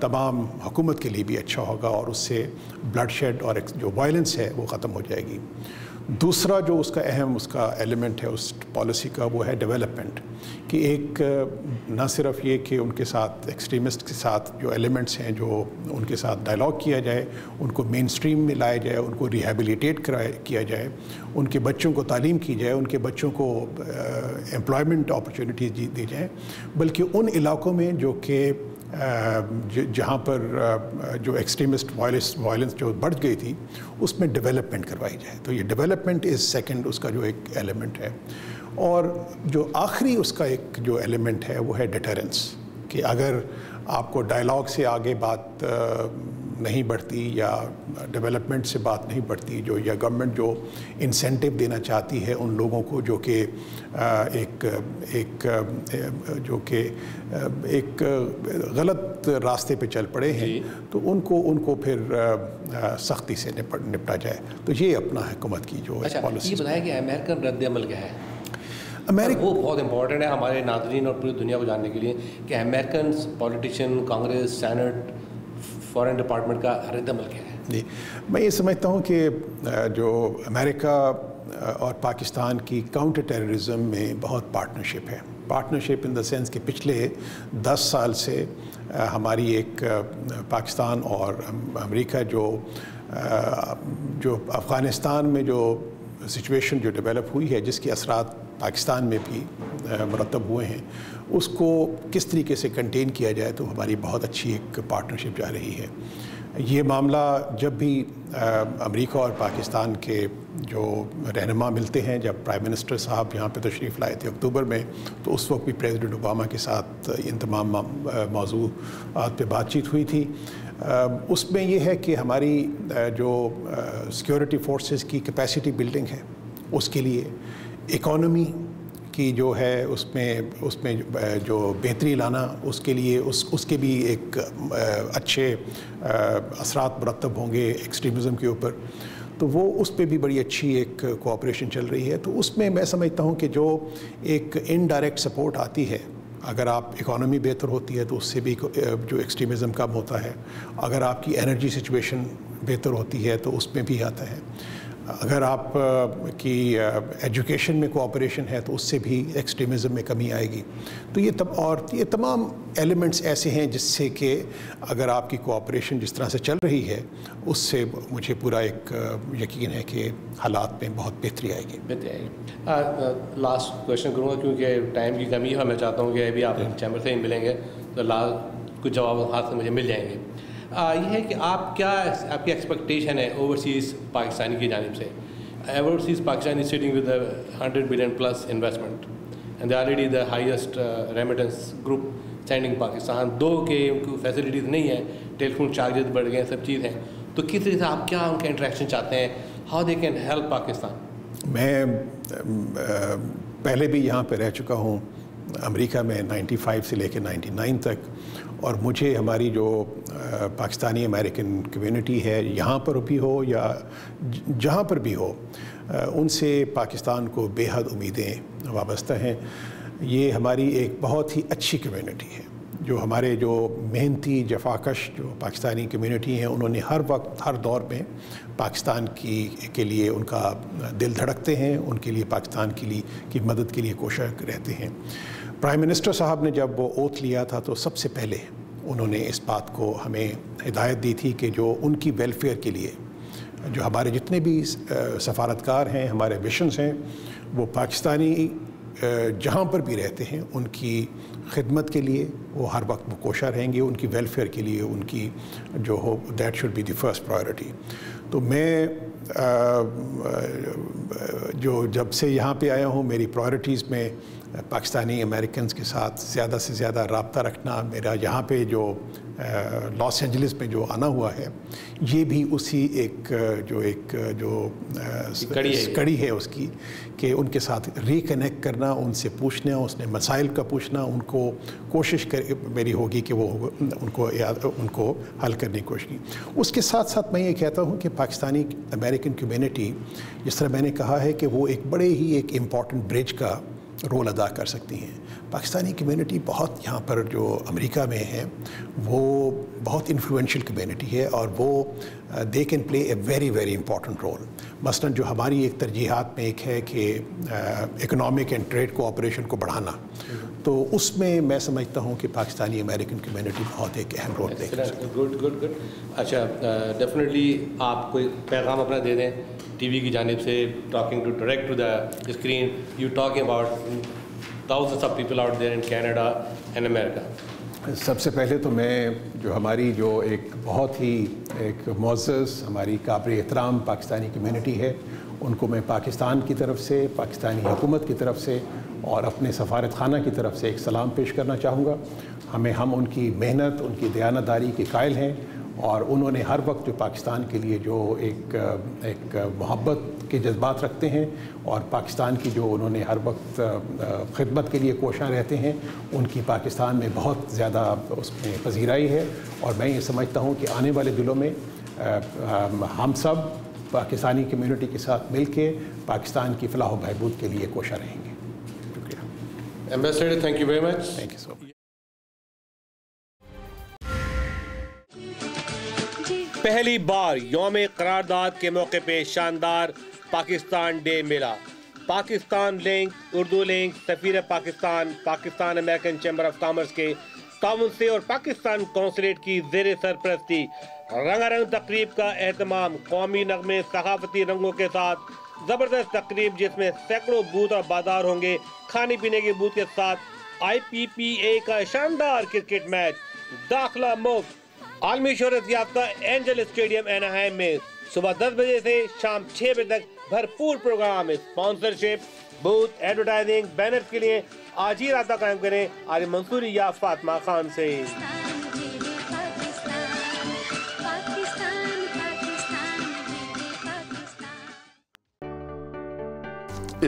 تمام حکومت کے لیے بھی اچھا ہوگا, اور اس سے بلڈ شیڈ اور جو وائلنس ہے وہ ختم ہو جائے گی. دوسرا جو اس کا اہم اس کا ایلیمنٹ ہے اس پالیسی کا وہ ہے ڈیولپمنٹ, کہ ایک نہ صرف یہ کہ ان کے ساتھ ایکسٹریمسٹ کے ساتھ جو ایلیمنٹس ہیں جو ان کے ساتھ ڈائلاگ کیا جائے, ان کو مین سٹریم میں لایا جائے, ان کو ریہیبلیٹیٹ کیا جائے, ان کے بچوں کو تعلیم کی جائے, ان کے بچوں کو امپلائمنٹ اپرچونیٹیز دی جائیں, بلکہ ان علاقوں میں جو کہ جہاں پر جو ایکسٹریمسٹ وائلنس جو بڑھ گئی تھی اس میں ڈیولپمنٹ کروائی جائے. تو یہ ڈیولپمنٹ از سیکنڈ اس کا جو ایک ایلیمنٹ ہے. اور جو آخری اس کا ایک جو ایلیمنٹ ہے وہ ہے ڈیٹرنس, کہ اگر آپ کو ڈائلاگ سے آگے بات نہیں بڑھتی یا ڈیولپمنٹ سے بات نہیں بڑھتی, یا گورنمنٹ جو انسینٹیو دینا چاہتی ہے ان لوگوں کو جو کہ ایک غلط راستے پہ چل پڑے ہیں, تو ان کو پھر سختی سے نپٹا جائے. تو یہ اپنا حکومت کی جو پالیسی. یہ بتایا کہ امریکن رد عمل کیا ہے؟ وہ بہت امپورٹنٹ ہے ہمارے ناظرین اور پوری دنیا کو جاننے کے لیے کہ American politician, Congress, Senate, foreign department کا رد عمل کیا ہے. جی, میں یہ سمجھتا ہوں کہ جو امریکہ اور پاکستان کی کاؤنٹر ٹیررزم میں بہت پارٹنرشپ ہے. پارٹنرشپ ان دا سینس کہ پچھلے 10 سال سے ہماری ایک پاکستان اور امریکہ جو افغانستان میں جو سچویشن جو ڈیولپ ہوئی ہے, جس کے اثرات پاکستان میں بھی مرتب ہوئے ہیں, اس کو کس طریقے سے کنٹین کیا جائے, تو ہماری بہت اچھی ایک پارٹنرشپ جا رہی ہے. یہ معاملہ جب بھی امریکہ اور پاکستان کے جو رہنما ملتے ہیں, جب پرائم منسٹر صاحب یہاں پہ تشریف لائے تھے اکتوبر میں, تو اس وقت بھی پریزیڈنٹ اوباما کے ساتھ ان تمام موضوعات پہ بات چیت ہوئی تھی. اس میں یہ ہے کہ ہماری جو سیکیورٹی فورسز کی کیپیسٹی بلڈنگ ہے, اس کے لیے اکانومی کی جو ہے اس میں جو بہتری لانا, اس کے لیے اس کے بھی ایک اچھے اثرات مرتب ہوں گے ایکسٹریمزم کے اوپر. تو وہ اس پہ بھی بڑی اچھی ایک کوآپریشن چل رہی ہے. تو اس میں میں سمجھتا ہوں کہ جو ایک انڈائریکٹ سپورٹ آتی ہے, اگر آپ اکانومی بہتر ہوتی ہے تو اس سے بھی جو ایکسٹریمزم کم ہوتا ہے, اگر آپ کی انرجی سچویشن بہتر ہوتی ہے تو اس میں بھی آتا ہے, اگر آپ کی ایجوکیشن میں کوآپریشن ہے تو اس سے بھی ایکسٹریمزم میں کمی آئے گی. تو یہ تمام ایلیمنٹس ایسے ہیں جس سے کہ اگر آپ کی کوآپریشن جس طرح سے چل رہی ہے, اس سے مجھے پورا ایک یقین ہے کہ حالات میں بہت بہتری آئے گی. لاسٹ کویشچن کروں گا کیونکہ ٹائم کی کمی ہے, میں چاہتا ہوں کہ ابھی آپ چیمبر سے ہی ملیں گے تو کچھ جواب ہاتھ سے مجھے مل جائیں گے. یہ ہے کہ آپ کی ایکسپیکٹیشن ہے اوورسیز پاکستانی کی جانب سے. Overseas Pakistani sitting with 100 billion plus investment and already the highest remittance group sending Pakistan. دو کہ ان کو فیسلٹیز نہیں ہیں, ٹیلی فون چارجز بڑھ گئے ہیں, سب چیز ہیں. تو تو کس طرح سے آپ کیا ان کا انٹریکشن چاہتے ہیں, how they can help Pakistan? میں پہلے بھی یہاں پہ رہ چکا ہوں امریکہ میں 95 سے لے کے 99 تک, اور مجھے ہماری جو پاکستانی امریکن کمیونٹی ہے یہاں پر بھی ہو یا جہاں پر بھی ہو, ان سے پاکستان کو بے حد امیدیں وابستہ ہیں. یہ ہماری ایک بہت ہی اچھی کمیونٹی ہے. جو ہمارے جو محنتی جفاکش جو پاکستانی کمیونٹی ہیں, انہوں نے ہر وقت ہر دور میں پاکستان کے لیے ان کا دل دھڑکتے ہیں, ان کے لیے پاکستان کی مدد کے لیے کوشاں رہتے ہیں. پرائم منسٹر صاحب نے جب وہ اوتھ لیا تھا تو سب سے پہلے انہوں نے اس بات کو ہمیں ہدایت دی تھی کہ جو ان کی ویلفیئر کے لیے جو ہمارے جتنے بھی سفارتکار ہیں, ہمارے مشنز ہیں, وہ پاکستانی جہاں پر بھی رہتے ہیں ان کی خدمت کے لیے وہ ہر وقت وہ کوشاں رہیں گے, ان کی ویلفیئر کے لیے ان کی جو ہو that should be the first priority. تو میں جو جب سے یہاں پہ آیا ہوں, میری پرائیورٹیز میں پاکستانی امریکنز کے ساتھ زیادہ سے زیادہ رابطہ رکھنا, میرا یہاں پہ جو لاس اینجلس میں جو آنا ہوا ہے, یہ بھی اسی ایک کڑی ہے اس کی, کہ ان کے ساتھ ریکنیکٹ کرنا, ان سے پوچھنا, اس نے مسائل کا پوچھنا, ان کو کوشش میری ہوگی کہ وہ ان کو حل کرنے کی کوشش کی. اس کے ساتھ ساتھ میں یہ کہتا ہوں کہ پاکستانی امریکن کمیونٹی, جس طرح میں نے کہا ہے کہ وہ ایک بڑے ہی ایک امپورٹنٹ برج کا رول ادا کر سکتی ہیں. پاکستانی کمیونٹی بہت یہاں پر جو امریکہ میں ہے وہ بہت انفلوئنشل کمیونٹی ہے, اور وہ they can play a very very important role. مثلاً جو ہماری ایک ترجیحات میں ایک ہے کہ اکنامک اینڈ ٹریڈ کوآپریشن کو بڑھانا, تو اس میں میں سمجھتا ہوں کہ پاکستانی امریکن کمیونٹی بہت ایک اہم رول دے گی. گڈ. اچھا, ڈیفینیٹلی آپ کوئی پیغام اپنا دے دیں ٹی وی کی جانب سے, talking to direct to the screen, you talking about thousands of people out there in Canada and America. سب سے پہلے تو میں جو ہماری جو ایک بہت ہی ایک معزز ہماری قابل احترام پاکستانی کمیونٹی ہے, ان کو میں پاکستان کی طرف سے, پاکستانی حکومت کی طرف سے اور اپنے سفارت خانہ کی طرف سے ایک سلام پیش کرنا چاہوں گا. ہم ان کی محنت, ان کی دیانتداری کے قائل ہیں, اور انہوں نے ہر وقت جو پاکستان کے لیے جو ایک محبت کے جذبات رکھتے ہیں, اور پاکستان کی جو انہوں نے ہر وقت خدمت کے لیے کوشاں رہتے ہیں, ان کی پاکستان میں بہت زیادہ اس میں پذیرائی ہے. اور میں یہ سمجھتا ہوں کہ آنے والے دنوں میں ہم سب پاکستانی کمیونٹی کے ساتھ مل کے پاکستان کی فلاح و بہبود کے لیے کوشاں رہیں گے. شکریہ. Ambassador, thank you very much. Thank you so much. پہلی بار یوم قرارداد کے موقع پہ شاندار پاکستان ڈے ملا. پاکستان لنک, اردو لنک, سفیر Pakistan, Pakistan American chamber of commerce کے تعاون سے اور پاکستان قونصلیٹ کی زیر سرپرستی رنگا رنگ تقریب کا اہتمام. قومی نغمے, ثقافتی رنگوں کے ساتھ زبردست تقریب جس میں سینکڑوں بوتھ اور بازار ہوں گے. کھانے پینے کے بوتھ کے ساتھ IPPA کا شاندار کرکٹ میچ. داخلہ مفت. عالمی شہرت یافتہ اینجل اسٹیڈیم ایناہائم میں صبح 10 بجے سے شام 6 بجے تک بھرپور programme. Sponsorship, booth, advertising, banners کے لیے آج ہی رابطہ قائم کریں عارف منصوری یا فاطمہ خان سے.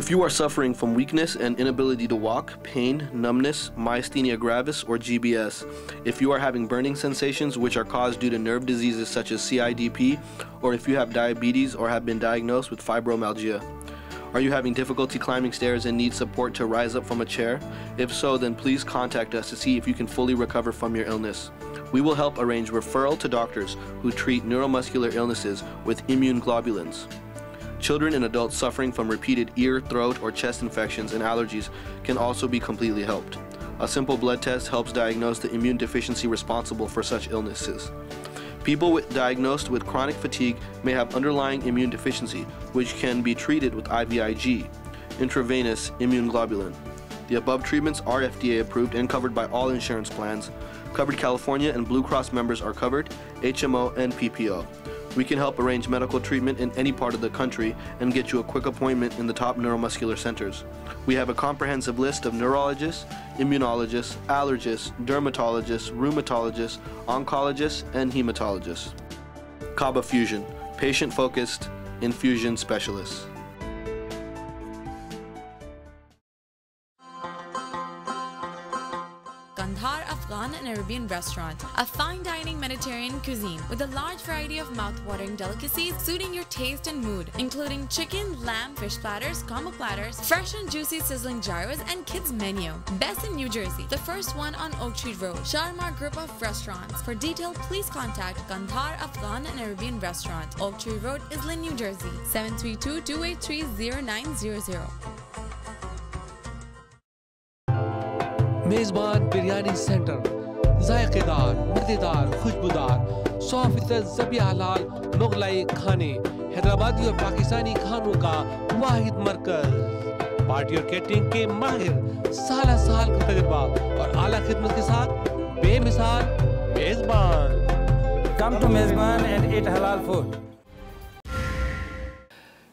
If you are suffering from weakness and inability to walk, pain, numbness, myasthenia gravis, or GBS, if you are having burning sensations which are caused due to nerve diseases such as CIDP, or if you have diabetes or have been diagnosed with fibromyalgia, are you having difficulty climbing stairs and need support to rise up from a chair? If so, then please contact us to see if you can fully recover from your illness. We will help arrange referral to doctors who treat neuromuscular illnesses with immune globulins. Children and adults suffering from repeated ear, throat, or chest infections and allergies can also be completely helped. A simple blood test helps diagnose the immune deficiency responsible for such illnesses. People diagnosed with chronic fatigue may have underlying immune deficiency, which can be treated with IVIG, intravenous immune globulin. The above treatments are FDA approved and covered by all insurance plans. Covered California and Blue Cross members are covered, HMO and PPO. We can help arrange medical treatment in any part of the country and get you a quick appointment in the top neuromuscular centers. We have a comprehensive list of neurologists, immunologists, allergists, dermatologists, rheumatologists, oncologists, and hematologists. Kaaba Fusion, patient-focused infusion specialists. Kandahar Afghan and Arabian Restaurant, a fine dining Mediterranean cuisine with a large variety of mouth-watering delicacies suiting your taste and mood, including chicken, lamb, fish platters, combo platters, fresh and juicy sizzling gyros, and kids menu. Best in New Jersey, the first one on Oak Tree Road. Sharmar Group of Restaurants. For detail, please contact Kandahar Afghan and Arabian Restaurant, Oak Tree Road, Islin, New Jersey, 732-283-0900. میزبان biryani centre, ذائقے دار، مزیدار، خوشبودار 100% ذبح حلال مغلائی کھانے، حیدرآبادی اور پاکستانی کھانوں کا واحد مرکز، پارٹی اور کیٹرنگ کے ماہر، سالہ سال کا تجربہ اور اعلیٰ خدمت کے ساتھ بے مثال میزبان. Come to میزبان and eat halal food.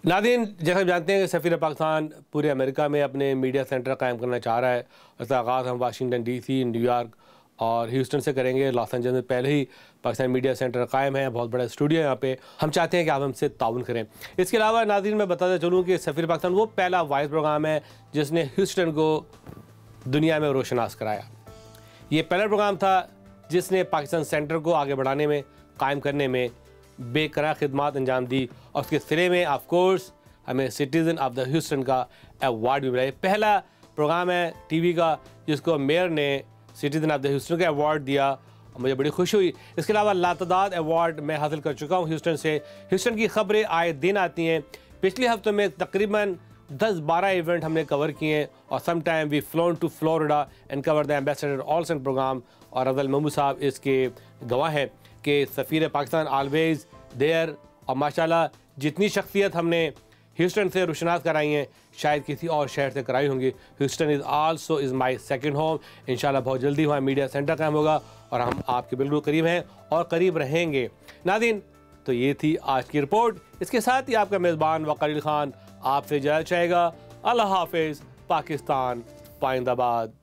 ناظرین، جیسا جانتے ہیں کہ سفیر پاکستان پورے امریکہ میں اپنے میڈیا سینٹر قائم کرنا چاہ رہا ہے. اس کا آغاز ہم Washington D C, New York اور ہیوسٹن سے کریں گے. لاس اینجلس میں پہلے ہی پاکستان میڈیا سینٹر قائم ہے، بہت بڑا اسٹوڈیو ہے یہاں پہ. ہم چاہتے ہیں کہ آپ ہم سے تعاون کریں. اس کے علاوہ ناظرین میں بتاتا چلوں کہ سفیر پاکستان وہ پہلا وائس پروگرام ہے جس نے ہیوسٹن کو دنیا میں روشناس کرایا. یہ پہلا پروگرام تھا جس نے پاکستان سینٹر کو آگے بڑھانے میں، قائم کرنے میں بے قرار خدمات انجام دی، اور اس کے سرے میں آف کورس ہمیں سٹیزن آف دا ہیوسٹن کا ایوارڈ بھی ملا. یہ پہلا پروگرام ہے ٹی وی کا جس کو میئر نے سٹیزن آف دا ہیوسٹن کا ایوارڈ دیا، اور مجھے بڑی خوشی ہوئی. اس کے علاوہ لاتعداد ایوارڈ میں حاصل کر چکا ہوں ہیوسٹن سے. ہیوسٹن کی خبریں آئے دن آتی ہیں. پچھلے ہفتوں میں تقریباً 10-12 ایونٹ ہم نے کور کیے ہیں، اور some time we flown to Florida and cover the ambassador Olson programme. اور افضل محمود صاحب اس کے گواہ ہیں کہ سفیر پاکستان آلویز دیئر. اور ماشاءاللہ جتنی شخصیت ہم نے ہیوسٹن سے روشناس کرائی ہیں شاید کسی اور شہر سے کرائی ہوں گی. Houston is my second home. انشاءاللہ بہت جلدی وہاں میڈیا سینٹر قائم ہوگا اور ہم آپ کے بالکل قریب ہیں اور قریب رہیں گے. ناظرین، تو یہ تھی آج کی رپورٹ. اس کے ساتھ ہی آپ کا میزبان وقار علی خان آپ سے اجازت چاہے گا. اللہ حافظ. پاکستان پائندہ باد.